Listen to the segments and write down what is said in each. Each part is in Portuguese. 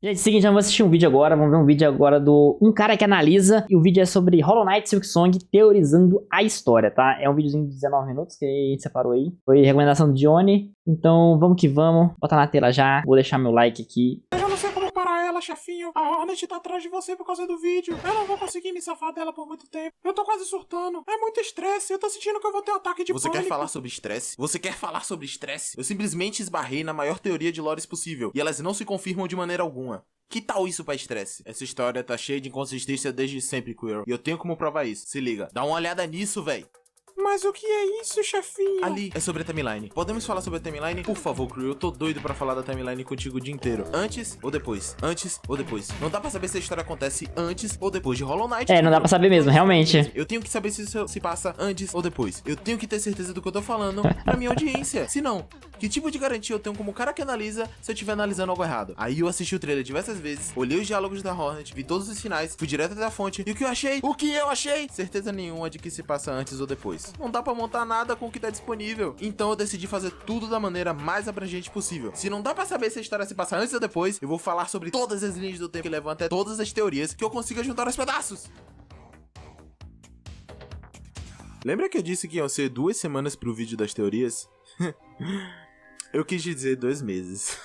Gente, seguinte, vamos assistir um vídeo agora, vamos ver um vídeo agora do um cara que analisa, e o vídeo é sobre Hollow Knight Silksong teorizando a história, tá? É um videozinho de 19 minutos que a gente separou aí, foi recomendação do Johnny, então vamos que vamos, bota na tela já, vou deixar meu like aqui. Eu já não sei como parar ela, chefinho. A Hornet tá atrás de você por causa do vídeo. Eu não vou conseguir me safar dela por muito tempo. Eu tô quase surtando. É muito estresse. Eu tô sentindo que eu vou ter um ataque de Você pânico. quer falar sobre estresse? Você quer falar sobre estresse? Eu simplesmente esbarrei na maior teoria de lores possível, e elas não se confirmam de maneira alguma. Que tal isso pra estresse? Essa história tá cheia de inconsistência desde sempre, Queer. E eu tenho como provar isso. Se liga, dá uma olhada nisso, véi. Mas o que é isso, chefinho? Ali é sobre a timeline. Podemos falar sobre a timeline? Por favor, Crew, eu tô doido pra falar da timeline contigo o dia inteiro. Antes ou depois? Antes ou depois? Não dá pra saber se a história acontece antes ou depois de Hollow Knight. É, não dá pra saber mesmo, realmente. Eu tenho que saber se isso se passa antes ou depois. Eu tenho que ter certeza do que eu tô falando pra minha audiência. Se não, que tipo de garantia eu tenho como cara que analisa se eu estiver analisando algo errado? Aí eu assisti o trailer diversas vezes, olhei os diálogos da Hornet, vi todos os finais, fui direto da fonte, e o que eu achei? O que eu achei? Certeza nenhuma de que se passa antes ou depois. Não dá pra montar nada com o que tá disponível. Então eu decidi fazer tudo da maneira mais abrangente possível. Se não dá pra saber se a história se passa antes ou depois, eu vou falar sobre todas as linhas do tempo que levam até todas as teorias que eu consiga juntar aos pedaços. Lembra que eu disse que iam ser 2 semanas pro vídeo das teorias? Eu quis dizer 2 meses.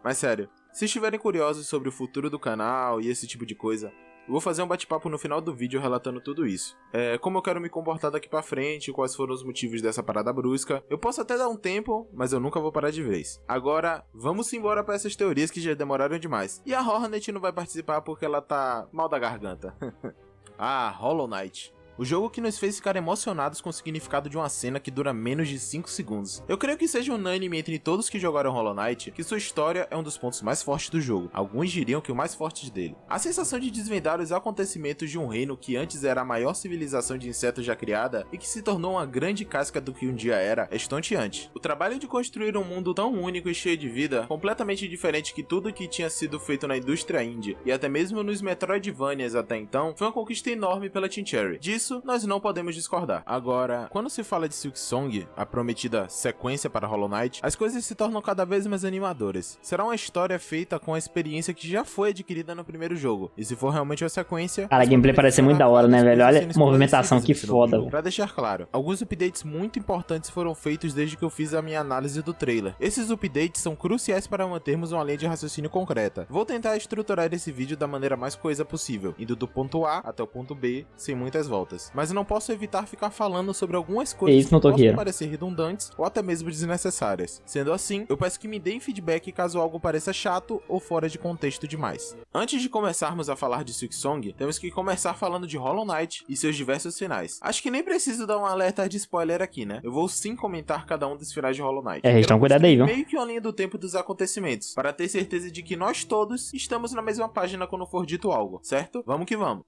Mas sério, se estiverem curiosos sobre o futuro do canal e esse tipo de coisa, eu vou fazer um bate-papo no final do vídeo relatando tudo isso. Como eu quero me comportar daqui pra frente, quais foram os motivos dessa parada brusca. Eu posso até dar um tempo, mas eu nunca vou parar de vez. Agora, vamos embora pra essas teorias que já demoraram demais. E a Hornet não vai participar porque ela tá mal da garganta. Ah, Hollow Knight. O jogo que nos fez ficar emocionados com o significado de uma cena que dura menos de 5 segundos. Eu creio que seja unânime entre todos que jogaram Hollow Knight que sua história é um dos pontos mais fortes do jogo. Alguns diriam que o mais forte dele. A sensação de desvendar os acontecimentos de um reino que antes era a maior civilização de insetos já criada e que se tornou uma grande casca do que um dia era, é estonteante. O trabalho de construir um mundo tão único e cheio de vida, completamente diferente que tudo que tinha sido feito na indústria indie e até mesmo nos Metroidvanias até então, foi uma conquista enorme pela Team Cherry. Disso nós não podemos discordar. Agora, quando se fala de Silksong, a prometida sequência para Hollow Knight, as coisas se tornam cada vez mais animadoras. Será uma história feita com a experiência que já foi adquirida no primeiro jogo. E se for realmente uma sequência... Cara, a gameplay parece ser muito da hora, né, velho? Olha a movimentação, que foda, velho. Pra deixar claro, alguns updates muito importantes foram feitos desde que eu fiz a minha análise do trailer. Esses updates são cruciais para mantermos uma linha de raciocínio concreta. Vou tentar estruturar esse vídeo da maneira mais coesa possível, indo do ponto A até o ponto B, sem muitas voltas. Mas eu não posso evitar ficar falando sobre algumas coisas que podem parecer redundantes ou até mesmo desnecessárias. Sendo assim, eu peço que me deem feedback caso algo pareça chato ou fora de contexto demais. Antes de começarmos a falar de Silksong, temos que começar falando de Hollow Knight e seus diversos finais. Acho que nem preciso dar um alerta de spoiler aqui, né? Eu vou sim comentar cada um dos finais de Hollow Knight. Então cuidado aí, viu? Meio que uma linha do tempo dos acontecimentos, para ter certeza de que nós todos estamos na mesma página quando for dito algo, certo? Vamos que vamos.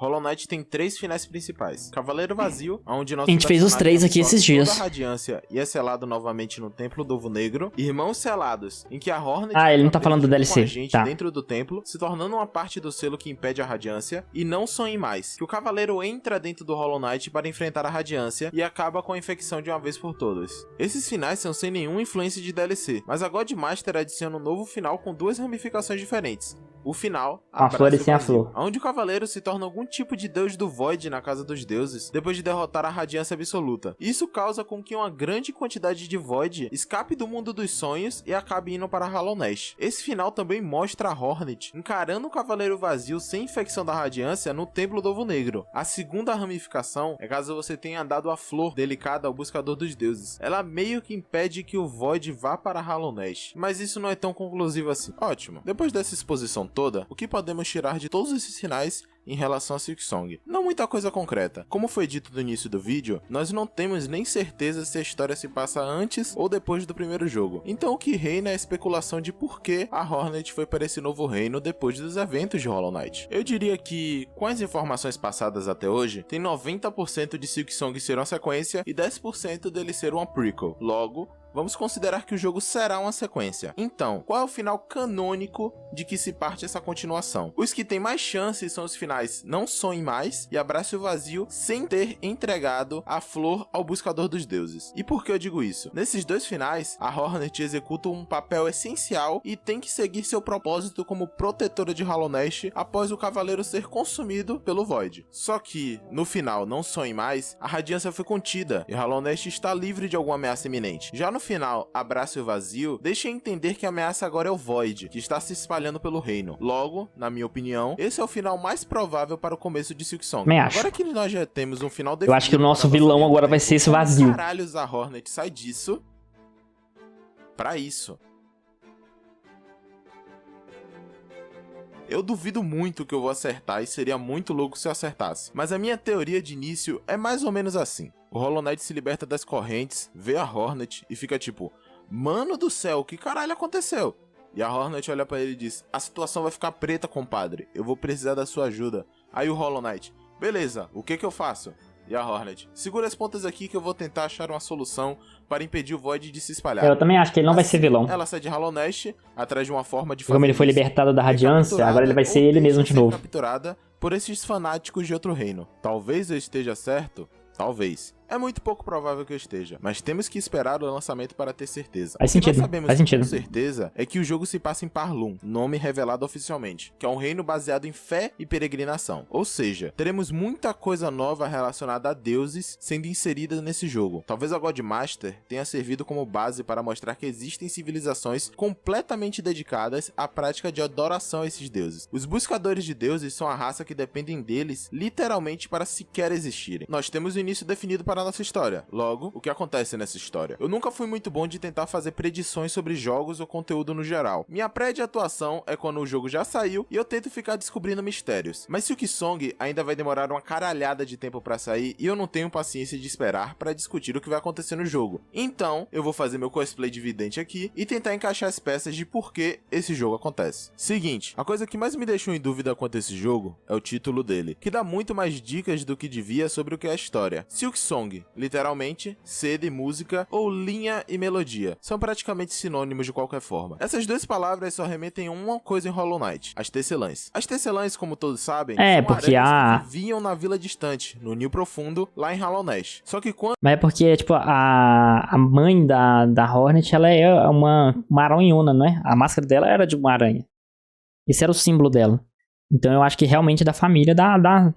Hollow Knight tem 3 finais principais. Cavaleiro Vazio, onde nosso a gente fez os 3 aqui esses dias. Toda a radiância e é selado novamente no Templo do Ovo Negro. Irmãos Selados, em que a Hornet... ele não tá falando do DLC, tá. Dentro do templo, se tornando uma parte do selo que impede a radiância. E Não Sonhe Mais, que o Cavaleiro entra dentro do Hollow Knight para enfrentar a radiância e acaba com a infecção de uma vez por todas. Esses finais são sem nenhuma influência de DLC, mas a Godmaster adiciona um novo final com 2 ramificações diferentes. O final, a flor e sem a flor, onde o cavaleiro se torna algum tipo de deus do Void na casa dos deuses, depois de derrotar a radiância absoluta. Isso causa com que uma grande quantidade de Void escape do mundo dos sonhos e acabe indo para Hollow Knight. Esse final também mostra a Hornet encarando o Cavaleiro Vazio sem infecção da radiância no Templo do Ovo Negro. A segunda ramificação é caso você tenha dado a flor delicada ao buscador dos deuses. Ela meio que impede que o Void vá para Hollow Knight, mas isso não é tão conclusivo assim. Ótimo. Depois dessa exposição toda, o que podemos tirar de todos esses finais em relação a Silksong? Não muita coisa concreta. Como foi dito no início do vídeo, nós não temos nem certeza se a história se passa antes ou depois do primeiro jogo. Então o que reina é a especulação de por que a Hornet foi para esse novo reino depois dos eventos de Hollow Knight. Eu diria que, com as informações passadas até hoje, tem 90% de Silksong ser uma sequência e 10% dele ser uma prequel. Logo, vamos considerar que o jogo será uma sequência. Então, qual é o final canônico de que se parte essa continuação? Os que têm mais chances são os finais Não Sonhe Mais e Abrace o Vazio sem ter entregado a flor ao Buscador dos Deuses. E por que eu digo isso? Nesses dois finais, a Hornet executa um papel essencial e tem que seguir seu propósito como protetora de Hollow Knight após o cavaleiro ser consumido pelo Void. Só que, no final Não Sonhe Mais, a radiância foi contida e Hollow Knight está livre de alguma ameaça iminente. Já no final, Abrace o Vazio deixa entender que a ameaça agora é o Void, que está se espalhando pelo reino. Logo, na minha opinião, esse é o final mais provável para o começo de Silksong. Também acho. Agora que nós já temos um final definido, Eu acho que o nosso vilão agora vai ser esse vazio. Caralhos, a Hornet sai disso pra isso. Eu duvido muito que eu vou acertar e seria muito louco se eu acertasse. Mas a minha teoria de início é mais ou menos assim. O Hollow Knight se liberta das correntes, vê a Hornet e fica tipo, mano do céu, que caralho aconteceu? E a Hornet olha pra ele e diz, a situação vai ficar preta, compadre, eu vou precisar da sua ajuda. Aí o Hollow Knight, beleza, o que eu faço? E a Hornet, segura as pontas aqui que eu vou tentar achar uma solução para impedir o Void de se espalhar. Eu também acho que ele não vai ser vilão. Ela sai de Hollow Knight atrás de uma forma de fazer Como ele foi isso. libertado da radiância, agora ele vai ser ele mesmo de novo. Capturada por esses fanáticos de outro reino. Talvez eu esteja certo, talvez. É muito pouco provável que eu esteja, mas temos que esperar o lançamento para ter certeza. Faz O que nós sentido, sabemos faz sentido. com certeza é que o jogo se passa em Parlum, nome revelado oficialmente, que é um reino baseado em fé e peregrinação. Ou seja, teremos muita coisa nova relacionada a deuses sendo inserida nesse jogo. Talvez a Godmaster tenha servido como base para mostrar que existem civilizações completamente dedicadas à prática de adoração a esses deuses. Os buscadores de deuses são a raça que dependem deles literalmente para sequer existirem. Nós temos o início definido para a nossa história. Logo, o que acontece nessa história? Eu nunca fui muito bom de tentar fazer predições sobre jogos ou conteúdo no geral. Minha praia de atuação é quando o jogo já saiu e eu tento ficar descobrindo mistérios. Mas Silksong ainda vai demorar uma caralhada de tempo pra sair e eu não tenho paciência de esperar pra discutir o que vai acontecer no jogo. Então, eu vou fazer meu cosplay de vidente aqui e tentar encaixar as peças de por que esse jogo acontece. Seguinte, a coisa que mais me deixou em dúvida quanto a esse jogo é o título dele, que dá muito mais dicas do que devia sobre o que é a história. Silksong, literalmente, sede, música ou linha e melodia. São praticamente sinônimos de qualquer forma. Essas duas palavras só remetem a uma coisa em Hollow Knight, as Tecelãs. As Tecelãs, como todos sabem, são porque aranhas que viviam na vila distante, no Nil Profundo, lá em Hollow Knight. Só que quando... Mas é porque, tipo, a mãe da Hornet, ela é uma aranhona, não é? A máscara dela era de uma aranha. Esse era o símbolo dela. Então eu acho que realmente da família da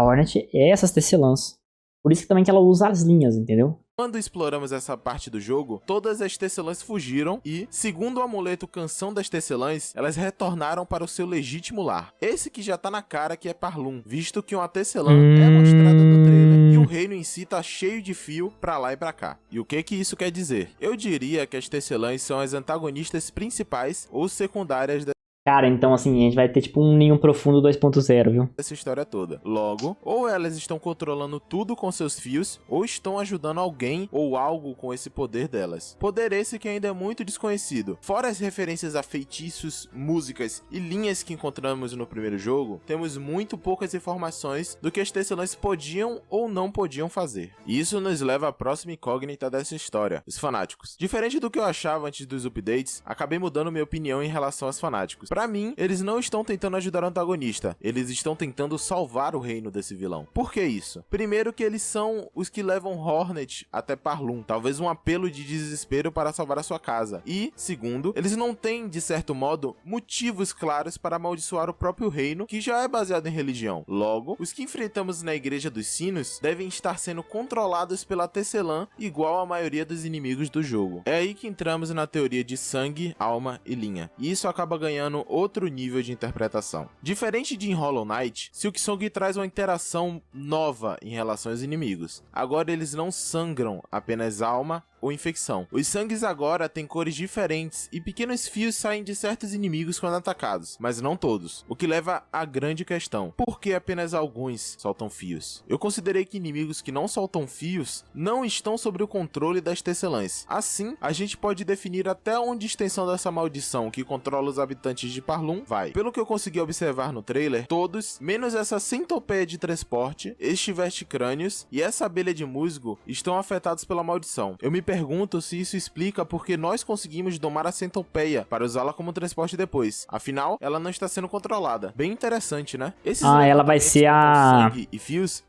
Hornet é essas tecelãs. Por isso que também que ela usa as linhas, entendeu? Quando exploramos essa parte do jogo, todas as tecelãs fugiram e, segundo o amuleto Canção das Tecelãs, elas retornaram para o seu legítimo lar. Esse que já tá na cara que é Parlum, visto que uma tecelã é mostrada no trailer e o reino em si tá cheio de fio pra lá e pra cá. E o que isso quer dizer? Eu diria que as tecelãs são as antagonistas principais ou secundárias Cara, então assim, a gente vai ter tipo um Ninho Profundo 2.0, viu? essa história toda. Logo, ou elas estão controlando tudo com seus fios, ou estão ajudando alguém ou algo com esse poder delas. Poder esse que ainda é muito desconhecido. Fora as referências a feitiços, músicas e linhas que encontramos no primeiro jogo, temos muito poucas informações do que as tecelãs podiam ou não podiam fazer. E isso nos leva à próxima incógnita dessa história, os fanáticos. Diferente do que eu achava antes dos updates, acabei mudando minha opinião em relação aos fanáticos. Pra mim, eles não estão tentando ajudar o antagonista, eles estão tentando salvar o reino desse vilão. Por que isso? Primeiro que eles são os que levam Hornet até Parlum, talvez um apelo de desespero para salvar a sua casa. E, segundo, eles não têm, de certo modo, motivos claros para amaldiçoar o próprio reino, que já é baseado em religião. Logo, os que enfrentamos na Igreja dos Sinos devem estar sendo controlados pela Tecelã, igual a maioria dos inimigos do jogo. É aí que entramos na teoria de sangue, alma e linha. E isso acaba ganhando outro nível de interpretação. Diferente de em Hollow Knight, Silksong traz uma interação nova em relação aos inimigos. Agora eles não sangram apenas alma, ou infecção. Os sangues agora têm cores diferentes e pequenos fios saem de certos inimigos quando atacados, mas não todos, o que leva à grande questão: por que apenas alguns soltam fios? Eu considerei que inimigos que não soltam fios não estão sob o controle das tecelãs. Assim, a gente pode definir até onde a extensão dessa maldição que controla os habitantes de Parlum vai. Pelo que eu consegui observar no trailer, todos, menos essa centopeia de transporte, este veste-crânios e essa abelha de musgo, estão afetados pela maldição. Eu me pergunto se isso explica porque nós conseguimos domar a centopeia para usá-la como transporte depois. Afinal, ela não está sendo controlada. Bem interessante, né? Esses ela vai ser sangue e fios,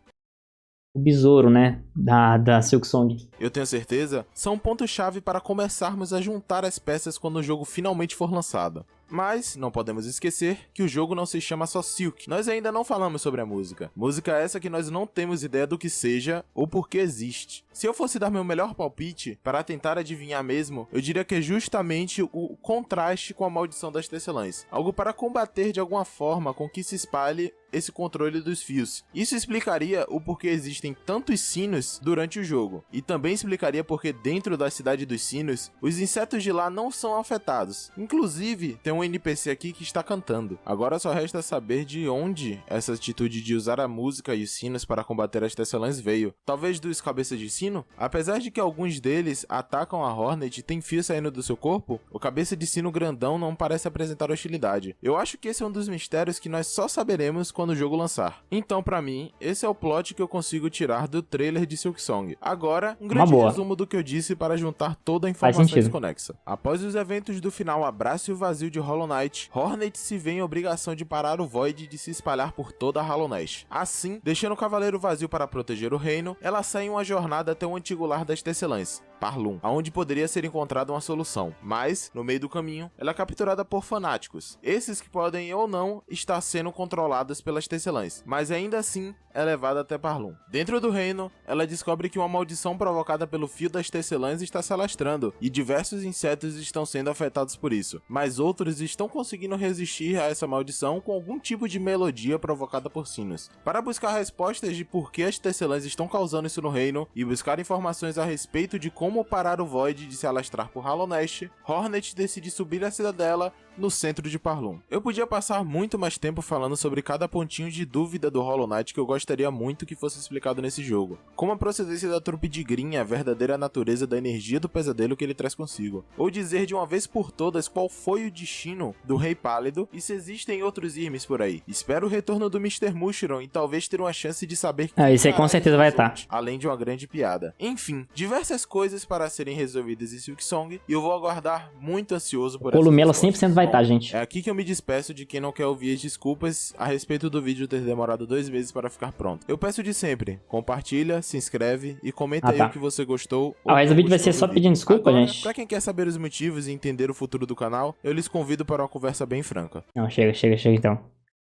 o besouro, né, da Silksong. eu tenho certeza, são um ponto-chave para começarmos a juntar as peças quando o jogo finalmente for lançado. Mas não podemos esquecer que o jogo não se chama só Silk. Nós ainda não falamos sobre a música. Música essa que nós não temos ideia do que seja ou por que existe. Se eu fosse dar meu melhor palpite para tentar adivinhar mesmo, eu diria que é justamente o contraste com a maldição das tecelãs. Algo para combater de alguma forma com que se espalhe esse controle dos fios. Isso explicaria o porquê existem tantos sinos durante o jogo. E também explicaria porque dentro da cidade dos sinos, os insetos de lá não são afetados. Inclusive, tem um NPC aqui que está cantando. Agora só resta saber de onde essa atitude de usar a música e os sinos para combater as tecelãs veio. Talvez dos cabeças de sino? Apesar de que alguns deles atacam a Hornet e tem fio saindo do seu corpo, o cabeça de sino grandão não parece apresentar hostilidade. Eu acho que esse é um dos mistérios que nós só saberemos quando o jogo lançar. Então, pra mim, esse é o plot que eu consigo tirar do trailer de Silksong. Agora, um grande resumo do que eu disse para juntar toda a informação desconexa. Após os eventos do final Abraço e o Vazio de Hollow Knight, Hornet se vê em obrigação de parar o Void de se espalhar por toda a Hollow Knight. Assim, deixando o Cavaleiro Vazio para proteger o reino, ela sai em uma jornada até o antigo lar das tecelãs, Parlum, aonde poderia ser encontrada uma solução. Mas, no meio do caminho, ela é capturada por fanáticos, esses que podem ou não estar sendo controlados pelas tecelãs, mas ainda assim é levada até Parlum. Dentro do reino, ela descobre que uma maldição provocada pelo fio das tecelãs está se alastrando, e diversos insetos estão sendo afetados por isso, mas outros estão conseguindo resistir a essa maldição com algum tipo de melodia provocada por sinos. Para buscar respostas de por que as tecelãs estão causando isso no reino, e buscar informações a respeito de como parar o Void de se alastrar por Hollow Knight, Hornet decide subir a cidadela no centro de Parlum. Eu podia passar muito mais tempo falando sobre cada pontinho de dúvida do Hollow Knight que eu gostaria muito que fosse explicado nesse jogo, como a procedência da trupe de Grimm, a verdadeira natureza da energia do pesadelo que ele traz consigo, ou dizer de uma vez por todas qual foi o destino do Rei Pálido e se existem outros Irmes por aí. Espero o retorno do Mr. Mushroom e talvez ter uma chance de saber que isso aí com certeza vai estar. Além de uma grande piada. Enfim, diversas coisas para serem resolvidas em Silksong e eu vou aguardar muito ansioso por essa. O Columelo 100% vai estar, gente. É aqui que eu me despeço de quem não quer ouvir as desculpas a respeito do vídeo ter demorado 2 meses para ficar pronto. Eu peço de sempre, compartilha, se inscreve e comenta aí o que você gostou. Mas o vídeo vai ser só pedindo desculpa, agora, gente. Pra quem quer saber os motivos e entender o futuro do canal, eu lhes convido para uma conversa bem franca. Não, chega então.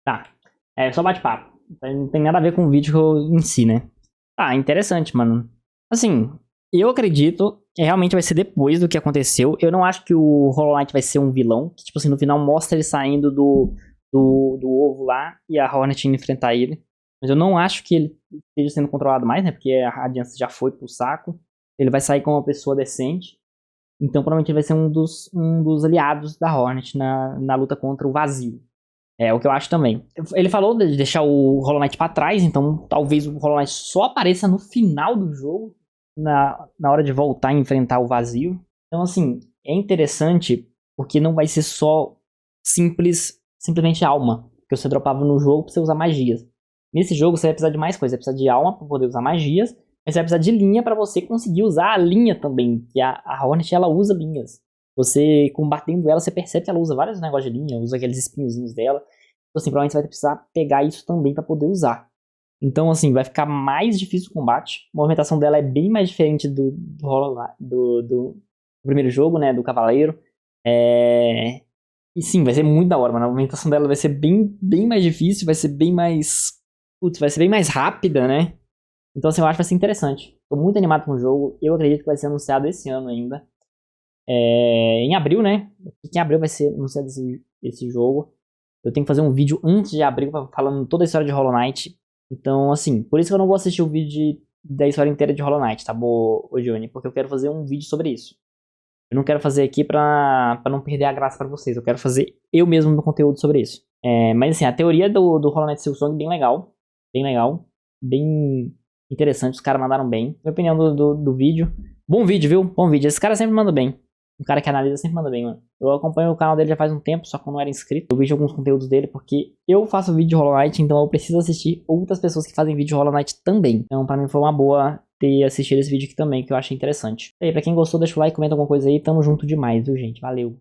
Tá, só bate-papo. Não tem nada a ver com o vídeo em si, né? Tá, interessante, mano. Assim, eu acredito que realmente vai ser depois do que aconteceu. Eu não acho que o Hollow Knight vai ser um vilão. Que, tipo assim, no final mostra ele saindo do ovo lá e a Hornet indo enfrentar ele. Mas eu não acho que ele esteja sendo controlado mais, né? Porque a Radiance já foi pro saco. Ele vai sair como uma pessoa decente. Então provavelmente ele vai ser um dos aliados da Hornet na luta contra o Vazio. É o que eu acho também. Ele falou de deixar o Hollow Knight pra trás, então talvez o Hollow Knight só apareça no final do jogo, na hora de voltar a enfrentar o Vazio. Então assim, é interessante porque não vai ser só simplesmente alma, que você dropava no jogo pra você usar magias. Nesse jogo você vai precisar de mais coisas, você vai precisar de alma pra poder usar magias, mas você vai precisar de linha pra você conseguir usar a linha também, que a Hornet ela usa linhas. Você combatendo ela, você percebe que ela usa vários negócios de linha, usa aqueles espinhozinhos dela. Então assim, provavelmente você vai precisar pegar isso também pra poder usar. Então assim, vai ficar mais difícil o combate. A movimentação dela é bem mais diferente do primeiro jogo, né, do Cavaleiro. E sim, vai ser muito da hora, mano. A movimentação dela vai ser bem mais difícil, vai ser bem mais... vai ser bem mais rápida, né? Então assim, eu acho que vai ser interessante. Tô muito animado com o jogo. Eu acredito que vai ser anunciado esse ano ainda. Em abril, né? Em abril vai ser anunciado esse jogo. Eu tenho que fazer um vídeo antes de abril falando toda a história de Hollow Knight. Então, assim, por isso que eu não vou assistir o vídeo da história inteira de Hollow Knight, tá bom, ô Johnny? Porque eu quero fazer um vídeo sobre isso. Eu não quero fazer aqui pra não perder a graça pra vocês. Eu quero fazer eu mesmo meu conteúdo sobre isso. Mas assim, a teoria do Hollow Knight Silksong é bem legal. Bem legal. Bem interessante. Os caras mandaram bem. Minha opinião do vídeo. Bom vídeo, viu? Bom vídeo. Esse cara sempre manda bem. Um cara que analisa sempre manda bem, mano. Eu acompanho o canal dele já faz um tempo, só que eu não era inscrito. Eu vejo alguns conteúdos dele porque eu faço vídeo de Hollow Knight, então eu preciso assistir outras pessoas que fazem vídeo de Hollow Knight também. Então pra mim foi uma boa ter assistido esse vídeo aqui também, que eu achei interessante. E aí, pra quem gostou, deixa o like, comenta alguma coisa aí. Tamo junto demais, viu, gente? Valeu!